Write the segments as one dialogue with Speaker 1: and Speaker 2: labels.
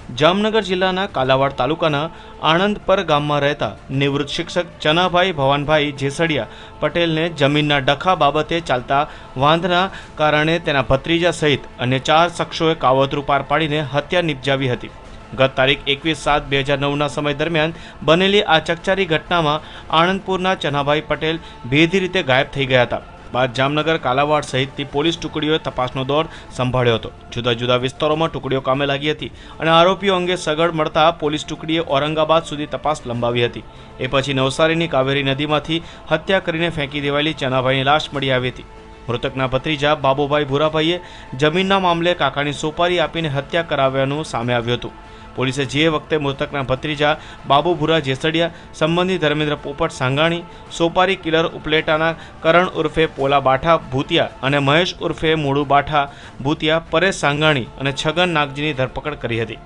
Speaker 1: જામનગર જિલ્લાના કાલાવાડ તાલુકાના આણંદપર ગામમાં રહેતા નિવૃત્ત શિક્ષક ચનાભાઈ ભવાનભાઈ જેસડિયા પટેલને જમીનના ડખા બાબતે ચાલતા વાંધના કારણે તેના ભત્રીજા સહિત અન્ય 4 શખ્સોએ કાવતરું પાર પાડીને હત્યા નિપજાવી હતી। ગત તારીખ 21/7/2009ના સમય દરમિયાન બનેલી આ ચકચારી ઘટનામાં આણંદપુરના ચનાભાઈ પટેલ ભેદી રીતે ગાયબ થઈ ગયા હતા। बाद जामनगर कालावाड़ सहित पुलिस टुकड़ीओ तपासनो दौर संभाळ्यो हतो। जुदा जुदा विस्तारोमां टुकड़ीओ कामे लागी हती अने आरोपीओ अंगे सगळ मळता पोलीस टुकड़ीए औरंगाबाद सुधी तपास लंबावी हती। ए पछी नवसारीनी कावेरी नदीमांथी हत्या करीने फेंकी देवायेली चनाभाईनी लाश मळी आवी हती। मृतकना भत्रीजा बाबूभाई भूराभाईए जमीनना मामले काकानी सोपारी आपीने हत्या कराव्यानुं सामे आव्युं हतुं। पोलीसे जे वखते मृतकना भत्रीजा बाबू भूरा जेसडिया संबंधी धर्मेन्द्र पोपट सांगाणी, सोपारी किलर उपलेटाना करण उर्फे पोला बाठा भूतिया अने महेश उर्फे मोड़ू बाठा भूतिया परेश सांगाणी अने छगन नागजीनी धरपकड़ करी हती।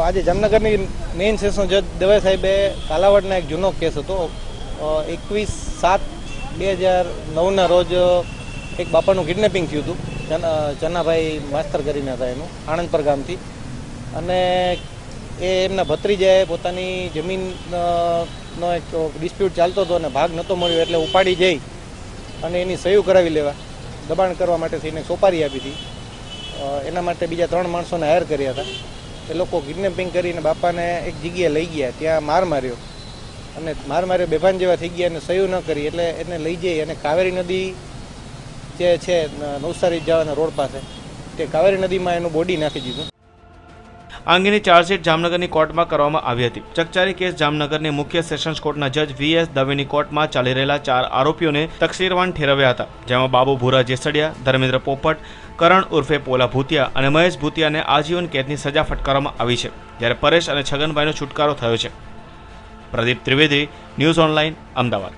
Speaker 2: आज जामनगरनी मेन सेशन जज दवे साहेबे कालावाड़ना एक जूनो केस हतो। 21/7/2009 रोज एक बापाનું કિડનેપિંગ થયું હતું। ચનાભાઈ માસ્તર કરીને હતા એનું આણંદપર ગામથી, અને એ એમના ભત્રીજાએ પોતાની જમીનનો એક ડિસ્પ્યુટ ચાલતો હતો અને ભાગ નહોતો મળ્યો એટલે ઉપાડી જઈ અને એની સહી કરાવી લેવા દબાણ કરવા માટે થઈને સોપારી આપી હતી। એના માટે બીજા 3 માણસોને હાયર કર્યા હતા। એ લોકો કિડનેપિંગ કરીને બાપાને એક જગ્યાએ લઈ ગયા, ત્યાં માર માર્યો અને માર માર્યો બેભાન જેવા થઈ ગયા અને સહી ન કરી એટલે એને લઈ જઈ અને કાવેરી નદી જે છે નવસારી જવાના રોડ પાસે તે કાવેરી નદીમાં એનું બોડી નાખી દીધું।
Speaker 1: આ અંગેની ચાર્જશીટ જામનગરની કોર્ટમાં કરવામાં આવી હતી। ચકચારી કેસ જામનગરની મુખ્ય સેશન્સ કોર્ટના જજ વીએસ દવેની કોર્ટમાં ચાલી રહેલા 4 આરોપીઓને તકસીરવાન ઠેરવ્યા હતા, જેમાં બાબુ ભૂરા જેસડિયા, ધર્મેન્દ્ર પોપટ, કરણ ઉર્ફે પોલા ભૂતિયા અને મહેશ ભૂતિયાને આજીવન કેદની સજા ફટકારવામાં આવી છે, જ્યારે પરેશ અને છગનભાઈનો છુટકારો થયો છે। Pradeep Trivedi, news online, Ahmedabad.